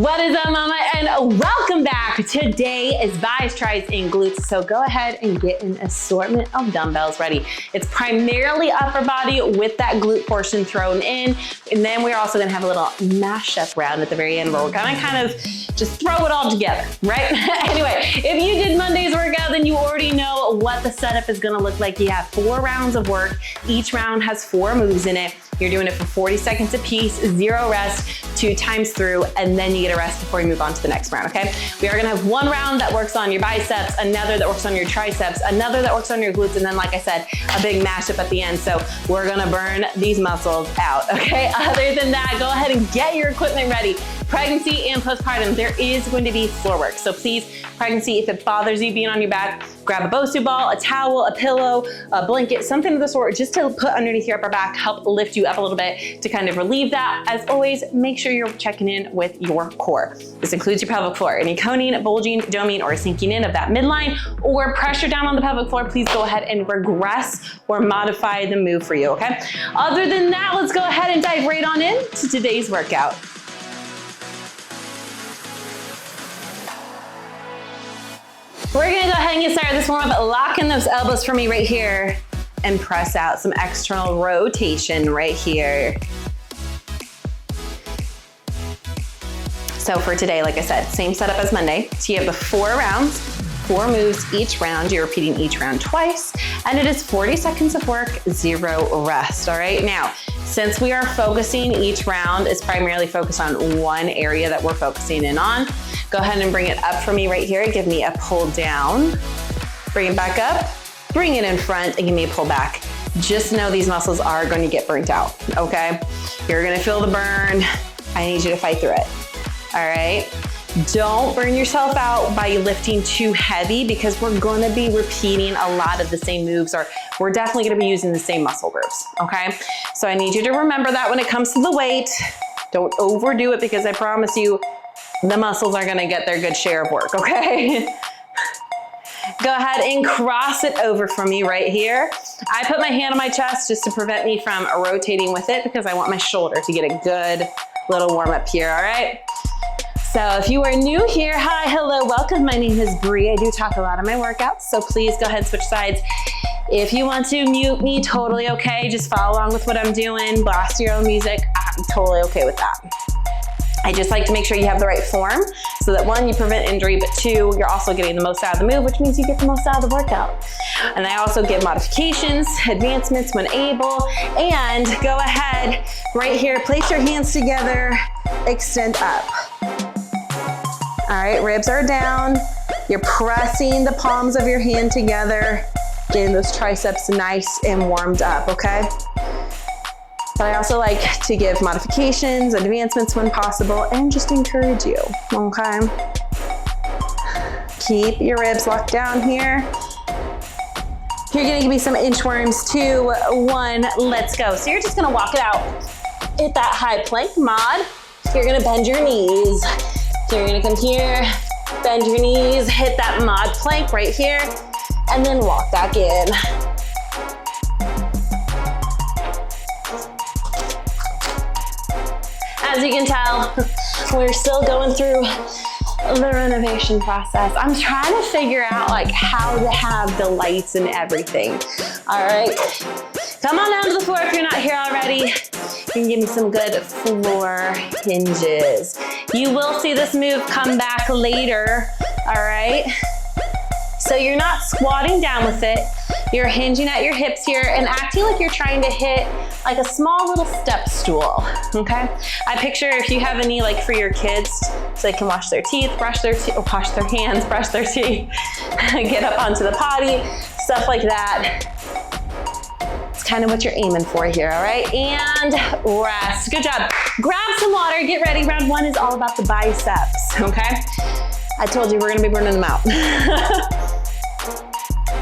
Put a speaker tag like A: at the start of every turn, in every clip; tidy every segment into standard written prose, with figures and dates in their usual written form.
A: What is up, mama? And welcome back. Today is biceps, triceps, and glutes. So go ahead and get an assortment of dumbbells ready. It's primarily upper body with that glute portion thrown in. And then we're also gonna have a little mashup round at the very end where we're gonna kind of just throw it all together, right? Anyway, if you did Monday's workout, then you already know what the setup is gonna look like. You have 4 rounds of work. Each round has 4 moves in it. You're doing it for 40 seconds a piece, 0 rest, 2 times through, and then you get a rest before you move on to the next round, okay? We are gonna have 1 round that works on your biceps, another that works on your triceps, another that works on your glutes, and then, like I said, a big mashup at the end. So we're gonna burn these muscles out, okay? Other than that, go ahead and get your equipment ready. Pregnancy and postpartum, there is going to be floor work. So please, pregnancy, if it bothers you being on your back, grab a Bosu ball, a towel, a pillow, a blanket, something of the sort, just to put underneath your upper back, help lift you up a little bit to kind of relieve that. As always, make sure you're checking in with your core. This includes your pelvic floor. Any coning, bulging, doming, or sinking in of that midline, or pressure down on the pelvic floor, please go ahead and regress or modify the move for you, okay? Other than that, let's go ahead and dive right on in to today's workout. We're gonna go ahead and get started this warm up, locking those elbows for me right here and press out some external rotation right here. So for today, like I said, same setup as Monday. So you have the 4 rounds, 4 moves each round. You're repeating each round twice, and it is 40 seconds of work, 0 rest, all right? Now, since we are focusing, each round is primarily focused on one area that we're focusing in on. Go ahead and bring it up for me right here. Give me a pull down. Bring it back up, bring it in front, and give me a pull back. Just know these muscles are going to get burnt out, okay? You're gonna feel the burn. I need you to fight through it, all right? Don't burn yourself out by lifting too heavy, because we're gonna be repeating a lot of the same moves, or we're definitely gonna be using the same muscle groups, okay? So I need you to remember that when it comes to the weight. Don't overdo it, because I promise you, the muscles are gonna get their good share of work, okay? Go ahead and cross it over for me right here. I put my hand on my chest just to prevent me from rotating with it, because I want my shoulder to get a good little warm up here, all right? So if you are new here, hi, hello, welcome. My name is Bree. I do talk a lot on my workouts, so please go ahead and switch sides. If you want to mute me, totally okay. Just follow along with what I'm doing, blast your own music. I'm totally okay with that. I just like to make sure you have the right form, so that 1, you prevent injury, but 2, you're also getting the most out of the move, which means you get the most out of the workout. And I also give modifications, advancements when able, and go ahead right here, place your hands together, extend up. All right, ribs are down. You're pressing the palms of your hand together, getting those triceps nice and warmed up, okay? But I also like to give modifications, advancements when possible, and just encourage you, okay? Keep your ribs locked down here. You're gonna give me some inchworms, 2, 1, let's go. So you're just gonna walk it out. Hit that high plank mod. You're gonna bend your knees. So you're gonna come here, bend your knees, hit that mod plank right here, and then walk back in. As you can tell, we're still going through the renovation process. I'm trying to figure out like how to have the lights and everything. All right, come on down to the floor if you're not here already. You can give me some good floor hinges. You will see this move come back later, all right? So you're not squatting down with it. You're hinging at your hips here and acting like you're trying to hit like a small little step stool, okay? I picture if you have any like for your kids, so they can wash their teeth, wash their hands, brush their teeth, get up onto the potty, stuff like that. It's kind of what you're aiming for here, all right? And rest, good job. Grab some water, get ready. Round 1 is all about the biceps, okay? I told you we're gonna be burning them out.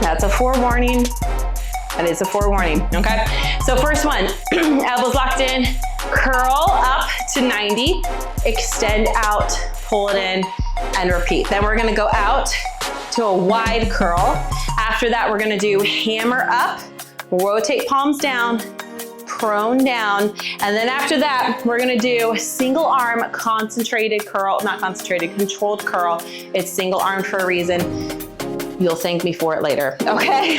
A: That's a forewarning. That is a forewarning, okay? So first one, elbows locked in, curl up to 90, extend out, pull it in, and repeat. Then we're gonna go out to a wide curl. After that, we're gonna do hammer up, rotate palms down, prone down. And then after that, we're gonna do single arm concentrated curl, not concentrated, controlled curl. It's single arm for a reason. You'll thank me for it later, okay?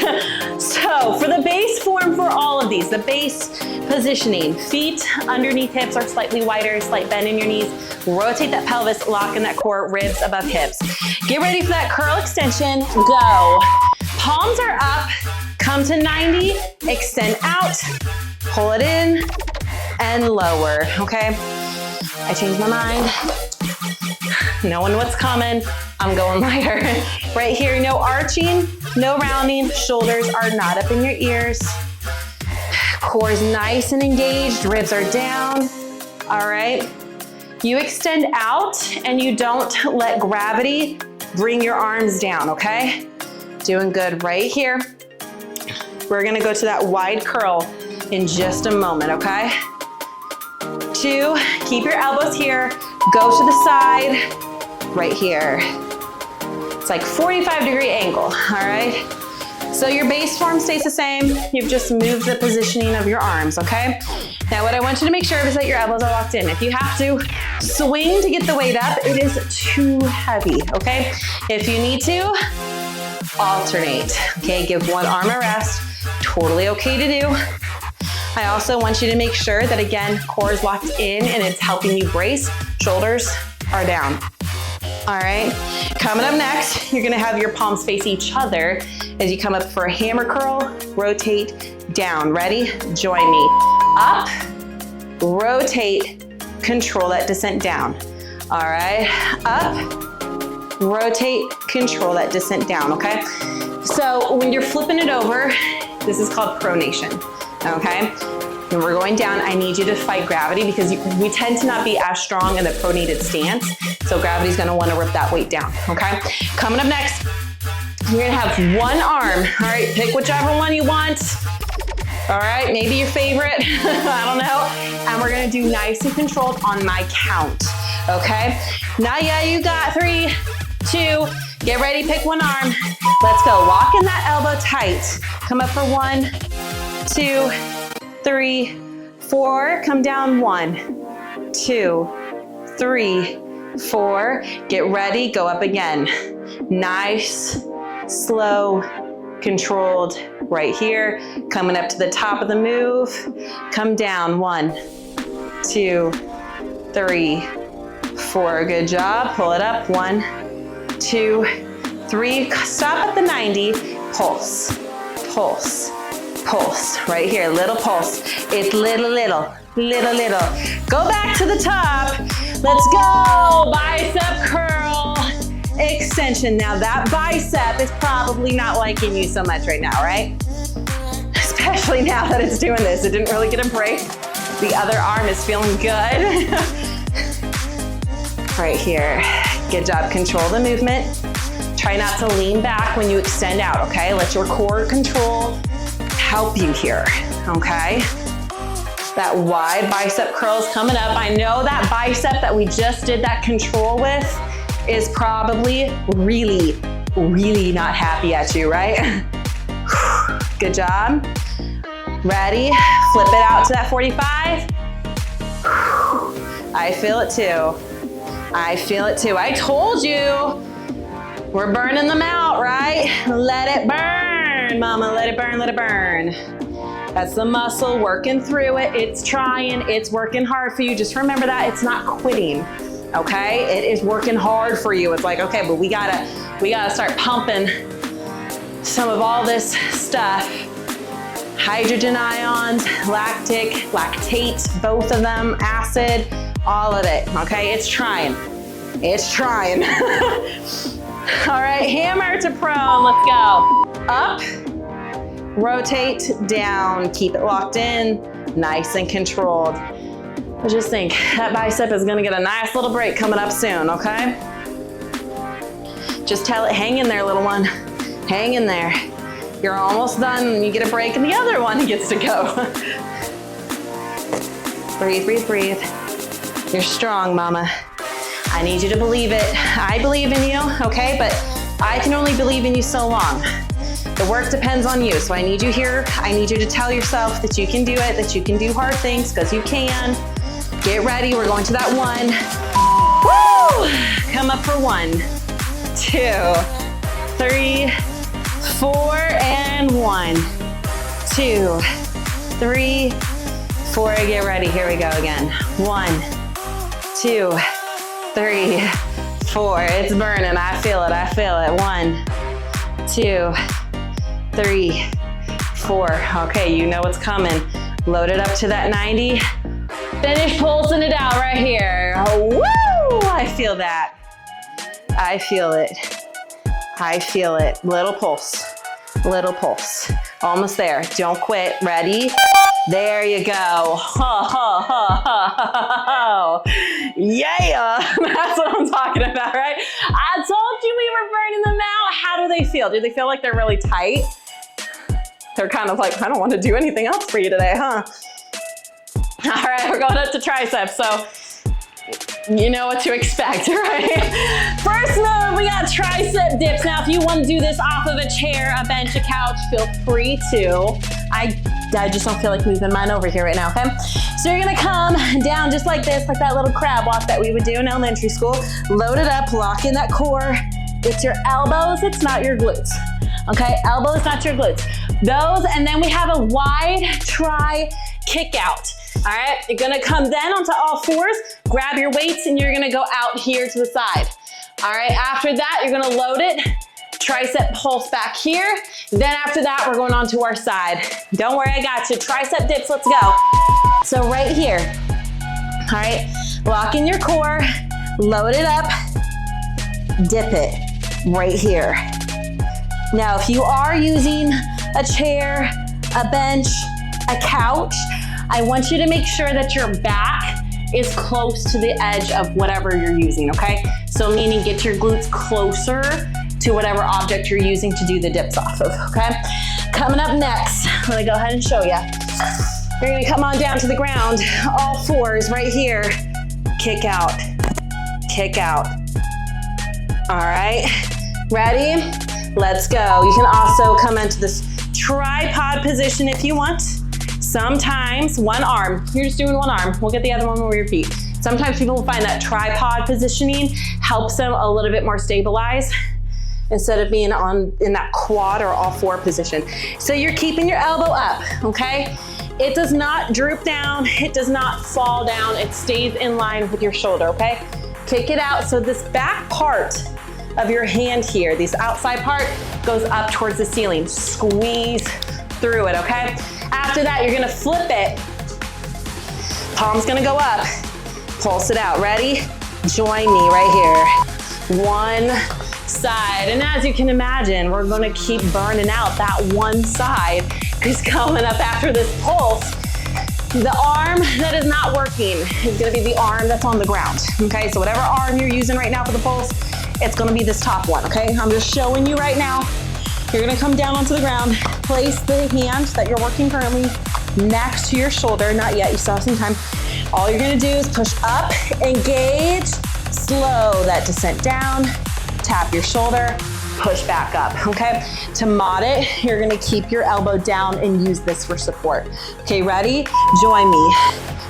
A: So for the base form for all of these, the base positioning, feet underneath hips are slightly wider, slight bend in your knees. Rotate that pelvis, lock in that core, ribs above hips. Get ready for that curl extension, go. Palms are up, come to 90, extend out, pull it in, and lower, okay? I changed my mind. Knowing what's coming, I'm going lighter. Right here, no arching, no rounding, shoulders are not up in your ears. Core is nice and engaged, ribs are down, all right? You extend out and you don't let gravity bring your arms down, okay? Doing good right here. We're gonna go to that wide curl in just a moment, okay? 2, keep your elbows here, go to the side, right here. It's like 45-degree angle, all right? So your base form stays the same, you've just moved the positioning of your arms, okay? Now what I want you to make sure is that your elbows are locked in. If you have to swing to get the weight up, it is too heavy, okay? If you need to, alternate, okay? Give one arm a rest, totally okay to do. I also want you to make sure that, again, core is locked in and it's helping you brace, shoulders are down. All right, coming up next, you're gonna have your palms face each other as you come up for a hammer curl, rotate, down. Ready? Join me. Up, rotate, control that descent down. All right, up, rotate, control that descent down, okay? So when you're flipping it over, this is called pronation, okay? When we're going down, I need you to fight gravity because we tend to not be as strong in the pronated stance. So gravity's gonna wanna rip that weight down, okay? Coming up next, you're gonna have one arm. All right, pick whichever one you want. All right, maybe your favorite, I don't know. And we're gonna do nice and controlled on my count, okay? Not yet, you got 3, 2, get ready, pick one arm. Let's go, lock in that elbow tight. Come up for 1, 2, 3, 4, come down 1, 2, 3, 4. Get ready, go up again. Nice, slow, controlled right here. Coming up to the top of the move. Come down 1, 2, 3, 4. Good job. Pull it up. 1, 2, 3. Stop at the 90. Pulse, pulse. Pulse, right here, little pulse. It's little. Go back to the top. Let's go, bicep curl, extension. Now that bicep is probably not liking you so much right now, right? Especially now that it's doing this. It didn't really get a break. The other arm is feeling good. Right here, good job, control the movement. Try not to lean back when you extend out, okay? Let your core control help you here, okay? That wide bicep curl is coming up. I know that bicep that we just did that control with is probably really not happy at you, right? Good job. Ready? Flip it out to that 45. I feel it too. I feel it too. I told you, we're burning them out, right? Let it burn, mama, let it burn, let it burn. That's the muscle working through it. It's trying, it's working hard for you. Just remember that it's not quitting, okay? It is working hard for you. It's like, okay, but we gotta start pumping some of all this stuff. Hydrogen ions, lactate, both of them, acid, all of it, okay? It's trying, it's trying. All right, hammer to prone, let's go. Up, rotate, down, keep it locked in, nice and controlled. I just think that bicep is gonna get a nice little break coming up soon, okay? Just tell it, hang in there, little one. Hang in there. You're almost done and you get a break and the other one gets to go. Breathe, breathe, breathe. You're strong, mama. I need you to believe it. I believe in you, okay? But I can only believe in you so long. The work depends on you. So I need you here. I need you to tell yourself that you can do it, that you can do hard things, because you can. Get ready. We're going to that 1. Woo! Come up for 1, 2, 3, 4, and 1, 2, 3, 4. Get ready. Here we go again. 1, 2, 3, 4. It's burning. I feel it. I feel it. 1, 2, 3, 4. Okay, you know what's coming. Load it up to that 90. Finish pulsing it out right here. Woo! I feel that. I feel it. I feel it. Little pulse. Little pulse. Almost there. Don't quit. Ready? There you go. Ha, ha, ha, ha, ha, ha. Yeah. That's what I'm talking about, right? I told you we were burning them out. How do they feel? Do they feel like they're really tight? They're kind of like, I don't want to do anything else for you today, huh? All right, we're going up to triceps. So you know what to expect, right? First move, we got tricep dips. Now, if you want to do this off of a chair, a bench, a couch, feel free to. I just don't feel like moving mine over here right now, okay? So you're gonna come down just like this, like that little crab walk that we would do in elementary school. Load it up, lock in that core. It's your elbows, it's not your glutes. Okay, elbows, not your glutes. Those, and then we have a wide tri kick out. All right, you're gonna come then onto all fours, grab your weights, and you're gonna go out here to the side. All right, after that, you're gonna load it, tricep pulse back here. Then after that, we're going on to our side. Don't worry, I got you. Tricep dips, let's go. So right here, all right, lock in your core, load it up, dip it right here. Now, if you are using a chair, a bench, a couch, I want you to make sure that your back is close to the edge of whatever you're using, okay? So meaning get your glutes closer to whatever object you're using to do the dips off of, okay? Coming up next, I'm gonna go ahead and show you. You're gonna come on down to the ground, all fours right here. Kick out, kick out. All right, ready? Let's go. You can also come into this tripod position if you want. Sometimes one arm, you're just doing one arm. We'll get the other one over your feet. Sometimes people will find that tripod positioning helps them a little bit more stabilized instead of being in that quad or all four position. So you're keeping your elbow up, okay? It does not droop down. It does not fall down. It stays in line with your shoulder, okay? Kick it out. So this back part of your hand here, this outside part goes up towards the ceiling. Squeeze through it, okay? After that, you're gonna flip it. Palm's gonna go up. Pulse it out. Ready? Join me right here. One side. And as you can imagine, we're gonna keep burning out that one side because coming up after this pulse, the arm that is not working is gonna be the arm that's on the ground, okay? So whatever arm you're using right now for the pulse, it's gonna be this top one, okay? I'm just showing you right now. You're gonna come down onto the ground, place the hand that you're working currently next to your shoulder. Not yet, you still have some time. All you're gonna do is push up, engage, slow that descent down, tap your shoulder, push back up, okay? To mod it, you're gonna keep your elbow down and use this for support. Okay, ready? Join me.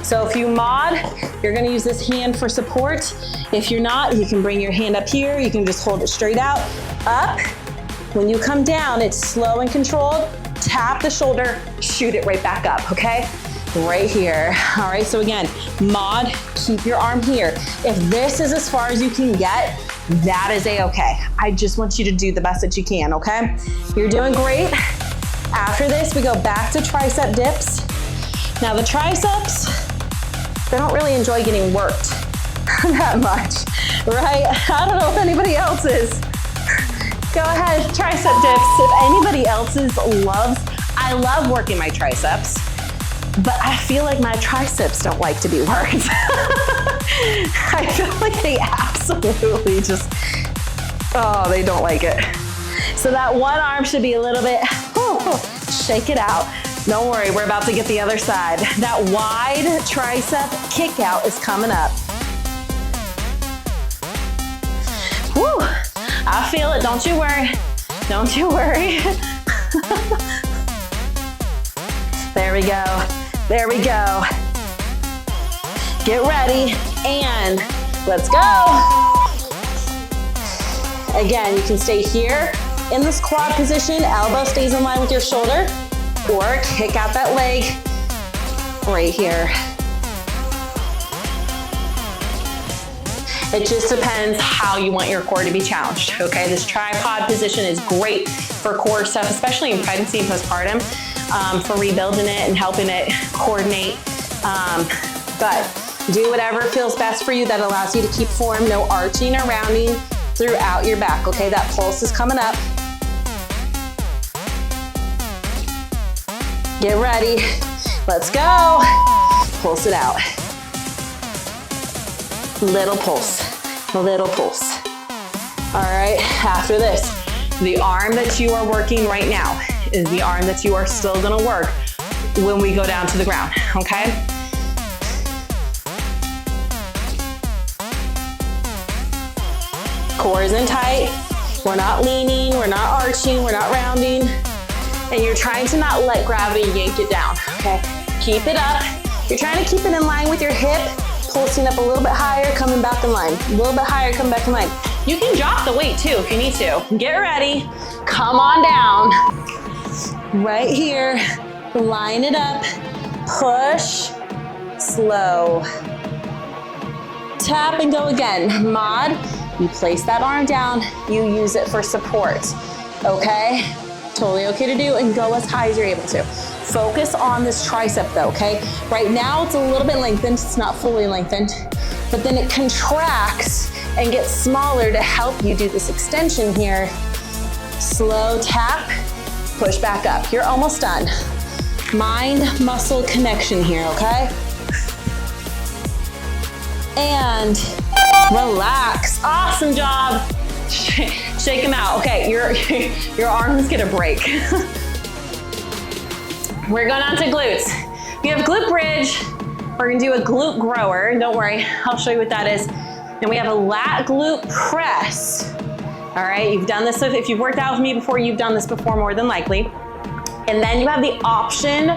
A: So if you mod, you're gonna use this hand for support. If you're not, you can bring your hand up here. You can just hold it straight out, up. When you come down, it's slow and controlled. Tap the shoulder, shoot it right back up, okay? Right here. All right, so again, mod, keep your arm here. If this is as far as you can get, that is a-okay. I just want you to do the best that you can, okay? You're doing great. After this, we go back to tricep dips. Now the triceps, they don't really enjoy getting worked that much, right? I don't know if anybody else is. Go ahead, tricep dips. If anybody else's I love working my triceps, but I feel like my triceps don't like to be worked. I feel like they absolutely just, they don't like it. So that one arm should be a little bit, shake it out. Don't worry, we're about to get the other side. That wide tricep kick out is coming up. Woo! I feel it, don't you worry. Don't you worry. There we go. There we go. Get ready and let's go. Again, you can stay here in this quad position, elbow stays in line with your shoulder, or kick out that leg right here. It just depends how you want your core to be challenged, okay? This tripod position is great for core stuff, especially in pregnancy and postpartum, for rebuilding it and helping it coordinate. But do whatever feels best for you that allows you to keep form, no arching or rounding throughout your back, okay? That pulse is coming up. Get ready, let's go. Pulse it out. Little pulse, little pulse. All right, after this, the arm that you are working right now is the arm that you are still gonna work when we go down to the ground, okay? Core is in tight. We're not leaning, we're not arching, we're not rounding. And you're trying to not let gravity yank it down, okay? Keep it up. You're trying to keep it in line with your hip, pulsing up a little bit higher, coming back in line. A little bit higher, coming back in line. You can drop the weight too if you need to. Get ready, come on down. Right here, line it up, push, slow. Tap and go again. Mod, you place that arm down, you use it for support, okay? Totally okay to do, and go as high as you're able to. Focus on this tricep though, okay? Right now it's a little bit lengthened, it's not fully lengthened, but then it contracts and gets smaller to help you do this extension here. Slow tap, push back up. You're almost done. Mind-muscle connection here, okay? And relax. Awesome job. Shake them out. Okay, your arms get a break. We're going on to glutes. We have glute bridge. We're gonna do a glute grower. Don't worry, I'll show you what that is. And we have a lat glute press. All right, you've done this, if you've worked out with me before, you've done this before more than likely. And then you have the option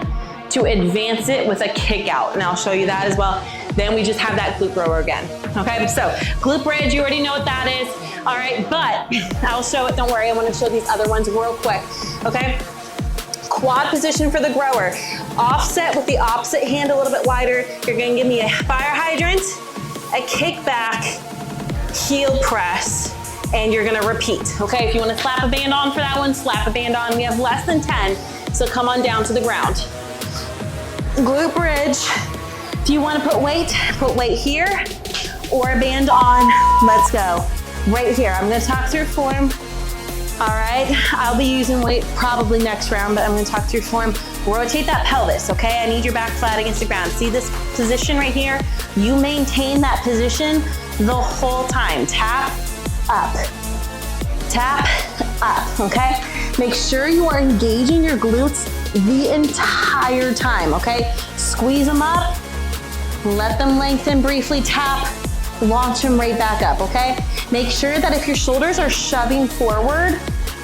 A: to advance it with a kick out, and I'll show you that as well. Then we just have that glute grower again. Okay, so glute bridge, you already know what that is. All right, but I'll show it, don't worry, I wanna show these other ones real quick, okay? Quad position for the grower. Offset with the opposite hand a little bit wider. You're gonna give me a fire hydrant, a kick back, heel press, and you're gonna repeat, okay? If you wanna slap a band on for that one, slap a band on. We have less than 10, so come on down to the ground. Glute bridge. If you wanna put weight here or a band on. Let's go. Right here, I'm gonna talk through form. All right, I'll be using weight probably next round, but I'm gonna talk through form. Rotate that pelvis, okay? I need your back flat against the ground. See this position right here? You maintain that position the whole time. Tap, up, okay? Make sure you are engaging your glutes the entire time, okay? Squeeze them up, let them lengthen briefly, tap, launch them right back up, okay? Make sure that if your shoulders are shoving forward,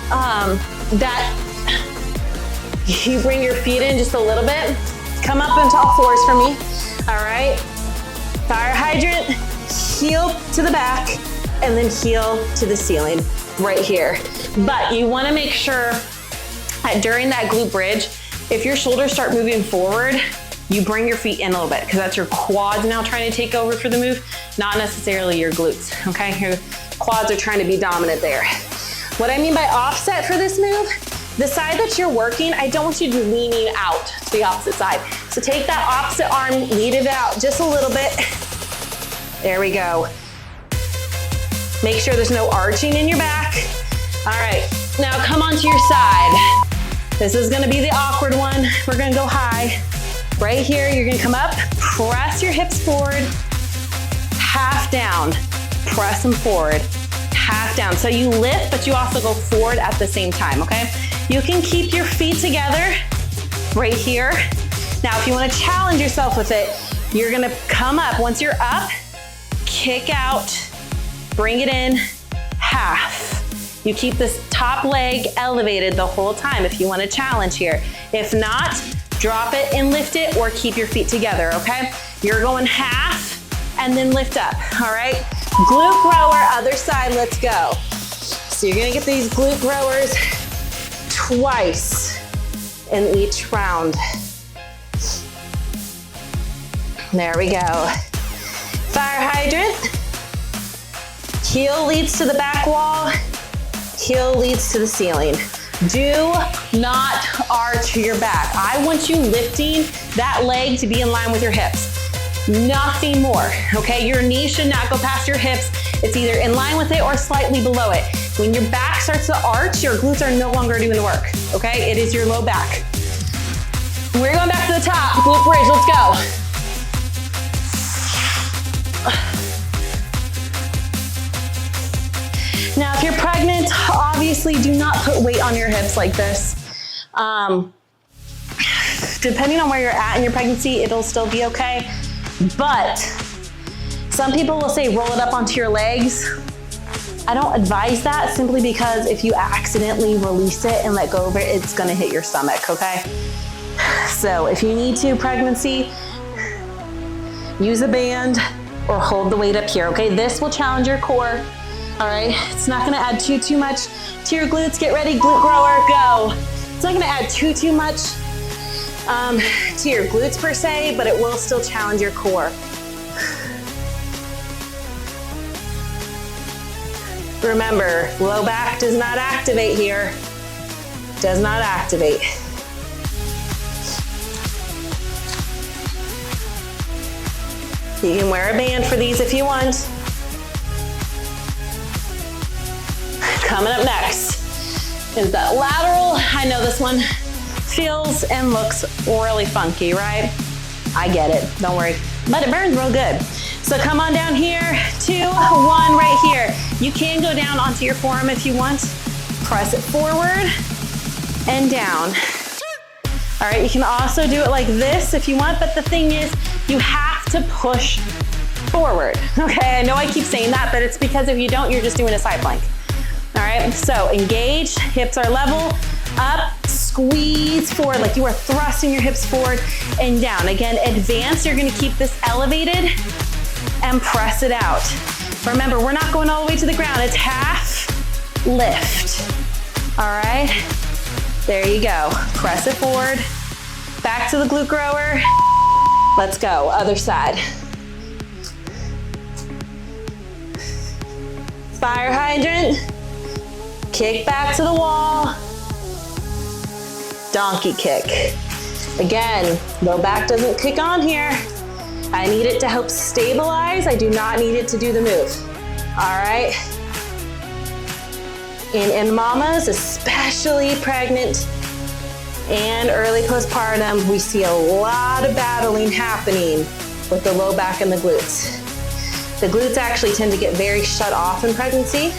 A: that you bring your feet in just a little bit. Come up into all fours for me, all right? Fire hydrant, heel to the back, and then heel to the ceiling right here. But you wanna make sure that during that glute bridge, if your shoulders start moving forward, you bring your feet in a little bit, because that's your quads now trying to take over for the move, not necessarily your glutes, okay? Your quads are trying to be dominant there. What I mean by offset for this move, the side that you're working, I don't want you to be leaning out to the opposite side. So take that opposite arm, lead it out just a little bit. There we go. Make sure there's no arching in your back. All right, now come onto your side. This is gonna be the awkward one. We're gonna go high. Right here, you're gonna come up, press your hips forward, half down, press them forward, half down. So you lift, but you also go forward at the same time, okay? You can keep your feet together right here. Now, if you wanna challenge yourself with it, you're gonna come up. Once you're up, kick out, bring it in, half, You keep this top leg elevated the whole time if you want a challenge here. If not, drop it and lift it, or keep your feet together, okay? You're going half and then lift up, all right? Glute grower, other side, let's go. So you're gonna get these glute growers twice in each round. There we go. Fire hydrant. Heel leads to the back wall. Heel leads to the ceiling. Do not arch your back. I want you lifting that leg to be in line with your hips. Nothing more, okay? Your knees should not go past your hips. It's either in line with it or slightly below it. When your back starts to arch, your glutes are no longer doing the work, okay? It is your low back. We're going back to the top. Glute bridge, let's go. Now, if you're pregnant, obviously do not put weight on your hips like this. Depending on where you're at in your pregnancy, it'll still be okay. But some people will say roll it up onto your legs. I don't advise that, simply because if you accidentally release it and let go of it, it's gonna hit your stomach, okay? So if you need to, pregnancy, use a band or hold the weight up here, okay? This will challenge your core. All right, it's not gonna add too much to your glutes. Get ready, glute grower, go. It's not gonna add too much to your glutes per se, but it will still challenge your core. Remember, low back does not activate here. Does not activate. You can wear a band for these if you want. Coming up next is that lateral. I know this one feels and looks really funky, right? I get it, don't worry, but it burns real good. So come on down here, 2, 1, right here. You can go down onto your forearm if you want. Press it forward and down. All right, you can also do it like this if you want, but the thing is, you have to push forward, okay? I know I keep saying that, but it's because if you don't, you're just doing a side plank. All right, so engage, hips are level, up, squeeze forward, like you are thrusting your hips forward and down. Again, advance, you're gonna keep this elevated and press it out. Remember, we're not going all the way to the ground, it's half lift. All right, there you go. Press it forward, back to the glute grower. Let's go, other side. Fire hydrant. Kick back to the wall. Donkey kick. Again, low back doesn't kick on here. I need it to help stabilize. I do not need it to do the move. All right. In mamas, especially pregnant and early postpartum, we see a lot of battling happening with the low back and the glutes. The glutes actually tend to get very shut off in pregnancy.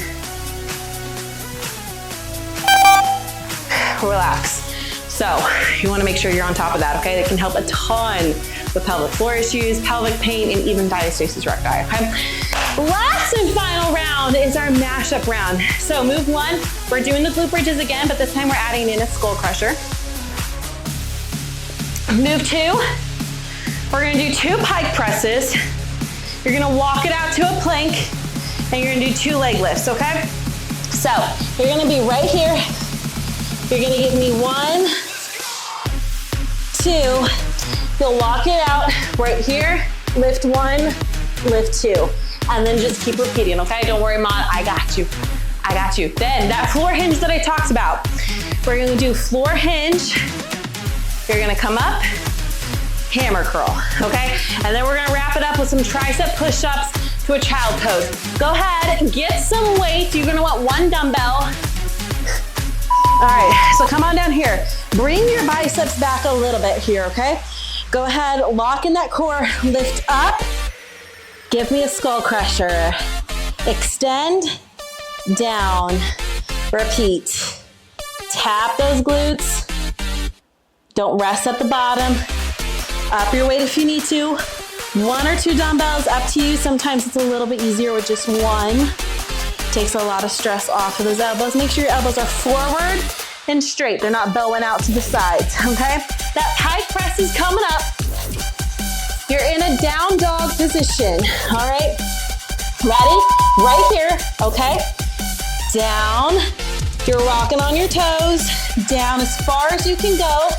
A: Relax. So you wanna make sure you're on top of that, okay? That can help a ton with pelvic floor issues, pelvic pain, and even diastasis recti, okay? Last and final round is our mashup round. So move 1, we're doing the glute bridges again, but this time we're adding in a skull crusher. Move 2, we're gonna do 2 pike presses. You're gonna walk it out to a plank, and you're gonna do 2 leg lifts, okay? So you're gonna be right here. You're gonna give me 1, 2. You'll walk it out right here, lift 1, lift 2. And then just keep repeating, okay? Don't worry, Mom, I got you. I got you. Then that floor hinge that I talked about, we're gonna do floor hinge. You're gonna come up, hammer curl, okay? And then we're gonna wrap it up with some tricep push-ups to a child pose. Go ahead, get some weight. You're gonna want 1 dumbbell. All right, so come on down here. Bring your biceps back a little bit here, okay? Go ahead, lock in that core, lift up. Give me a skull crusher. Extend, down, repeat. Tap those glutes. Don't rest at the bottom. Up your weight if you need to. 1 or 2 dumbbells, up to you. Sometimes it's a little bit easier with just 1. Takes a lot of stress off of those elbows. Make sure your elbows are forward and straight. They're not bowing out to the sides, okay? That pike press is coming up. You're in a down dog position, all right? Ready? Right here, okay? Down. You're rocking on your toes. Down as far as you can go.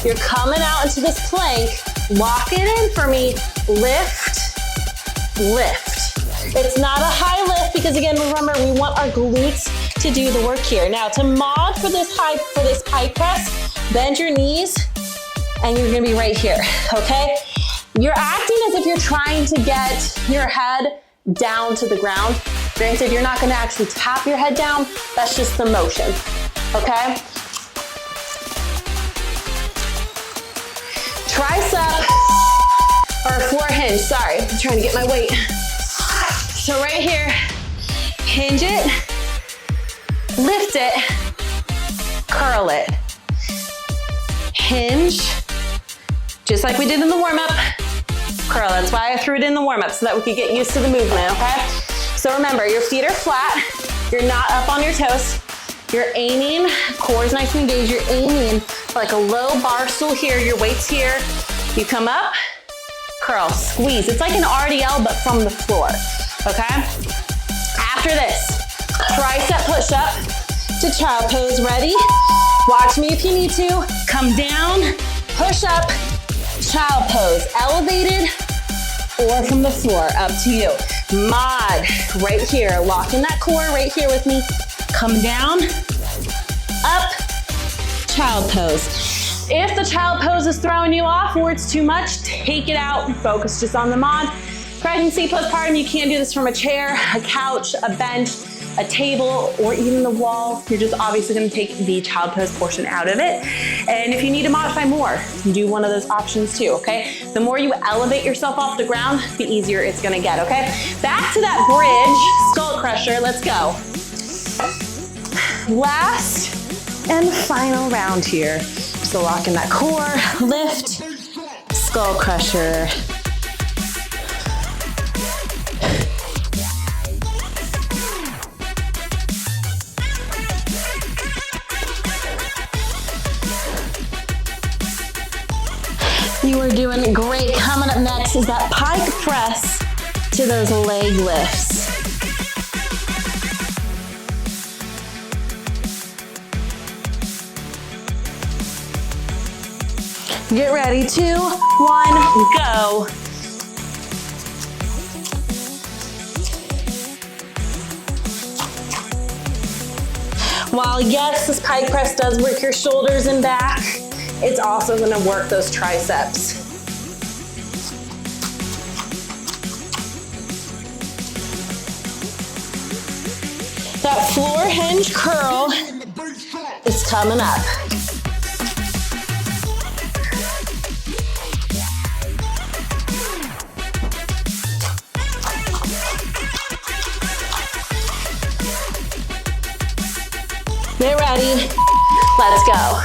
A: You're coming out into this plank. Lock it in for me. Lift, lift. It's not a high lift because again, remember, we want our glutes to do the work here. Now to mod for this pike press, bend your knees and you're gonna be right here, okay? You're acting as if you're trying to get your head down to the ground. Granted, you're not gonna actually tap your head down, that's just the motion, okay? Tricep, or floor hinge, sorry, I'm trying to get my weight. So right here, hinge it, lift it, curl it. Hinge, just like we did in the warm-up, curl. That's why I threw it in the warm-up, so that we could get used to the movement, okay? So remember, your feet are flat, you're not up on your toes, you're aiming, core is nice and engaged, you're aiming for like a low bar stool here, your weight's here, you come up, curl, squeeze. It's like an RDL, but from the floor, okay? After this, tricep push-up to child pose, ready? Watch me if you need to. Come down, push up, child pose. Elevated or from the floor, up to you. Mod, right here. Lock in that core right here with me. Come down, up, child pose. If the child pose is throwing you off or it's too much, take it out. Focus just on the mod. Pregnancy, postpartum, you can't do this from a chair, a couch, a bench, a table, or even the wall. You're just obviously gonna take the child pose portion out of it. And if you need to modify more, do one of those options too, okay? The more you elevate yourself off the ground, the easier it's gonna get, okay? Back to that bridge, skull crusher, let's go. Last and final round here. So lock in that core, lift, skull crusher. You are doing great. Coming up next is that pike press to those leg lifts. Get ready, 2, 1, go. While yes, this pike press does work your shoulders and back, it's also gonna work those triceps. That floor hinge curl is coming up. Get ready, let's go.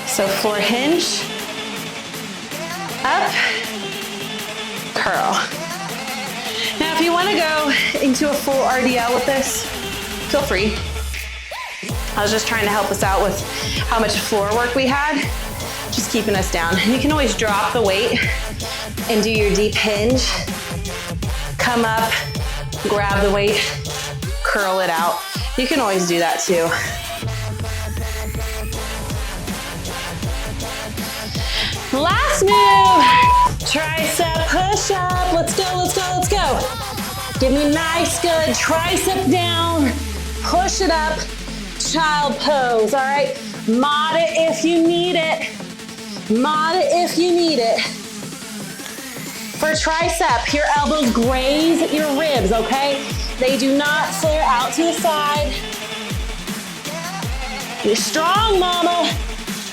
A: So floor hinge, up, curl. Now if you wanna go into a full RDL with this, feel free. I was just trying to help us out with how much floor work we had, just keeping us down. You can always drop the weight and do your deep hinge. Come up, grab the weight, curl it out. You can always do that too. Last move, tricep push-up. Let's go, let's go, let's go. Give me nice, good tricep down, push it up, child pose, all right? Mod it if you need it. Mod it if you need it. For tricep, your elbows graze your ribs, okay? They do not flare out to the side. You're strong, mama.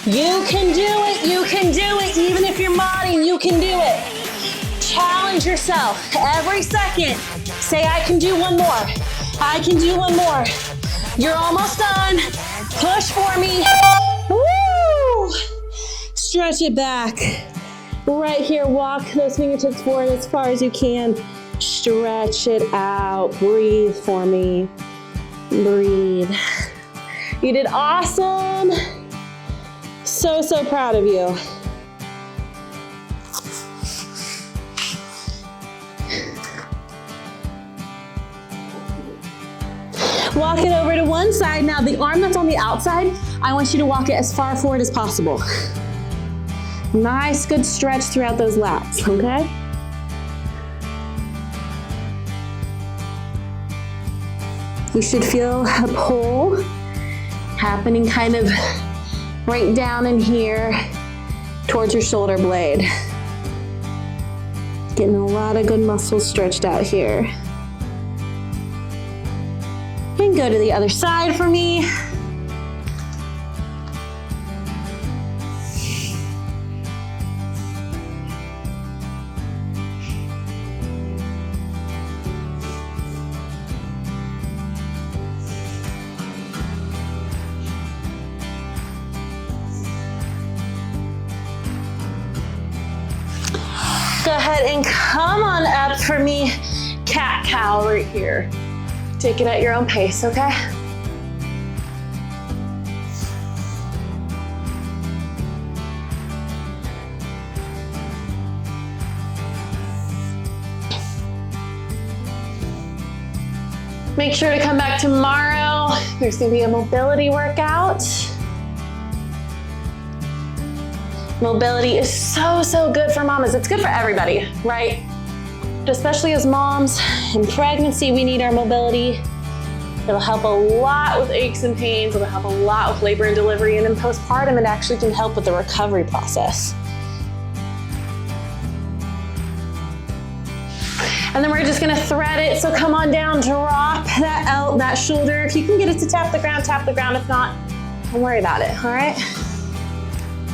A: You can do it, you can do it. Even if you're modding, you can do it. Challenge yourself every second. Say, I can do one more. I can do one more. You're almost done. Push for me. Woo! Stretch it back.
B: Right here, walk those fingertips forward as far as you can. Stretch it out. Breathe for me. Breathe. You did awesome. So, so proud of you. Walk it over to one side. Now the arm that's on the outside, I want you to walk it as far forward as possible. Nice, good stretch throughout those lats, okay? You should feel a pull happening kind of right down in here towards your shoulder blade. Getting a lot of good muscles stretched out here. And go to the other side for me. Go ahead and come on up for me, cat-cow right here. Take it at your own pace, okay? Make sure to come back tomorrow. There's gonna be a mobility workout. Mobility is so, so good for mamas. It's good for everybody, right? But especially as moms in pregnancy, we need our mobility. It'll help a lot with aches and pains. It'll help a lot with labor and delivery. And in postpartum, it actually can help with the recovery process. And then we're just gonna thread it. So come on down, drop that shoulder. If you can get it to tap the ground, tap the ground. If not, don't worry about it, all right?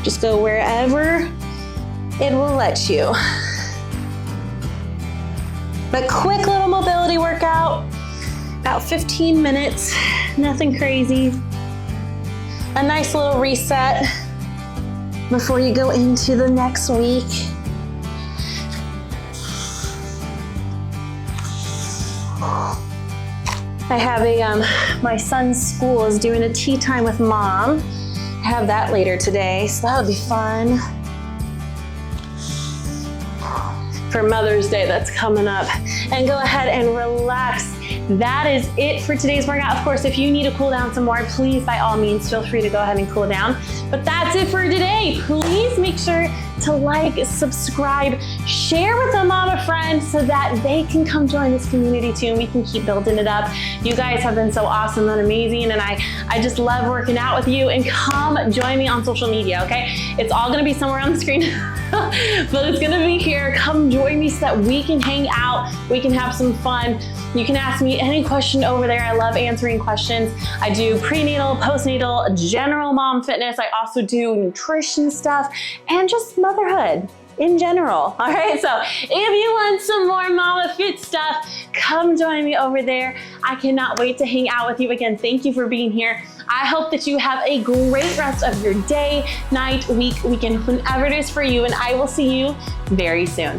B: Just go wherever it will let you. But quick little mobility workout, about 15 minutes, nothing crazy. A nice little reset before you go into the next week. I have my son's school is doing a tea time with mom. I have that later today, so that would be fun. For Mother's Day that's coming up. And go ahead and relax. That is it for today's workout. Of course, if you need to cool down some more, please, by all means, feel free to go ahead and cool down. But that's it for today. Please make sure to like, subscribe, share with a mama friend so that they can come join this community too, and we can keep building it up. You guys have been so awesome and amazing, and I just love working out with you. And come join me on social media, okay? It's all gonna be somewhere on the screen, but it's gonna be here. Come join me so that we can hang out, we can have some fun. You can ask me any question over there. I love answering questions. I do prenatal, postnatal, general mom fitness. I also do nutrition stuff and just motherhood in general. All right, so if you want some more Momma Fit stuff, come join me over there. I cannot wait to hang out with you again. Thank you for being here. I hope that you have a great rest of your day, night, week, weekend, whenever it is for you, and I will see you very soon.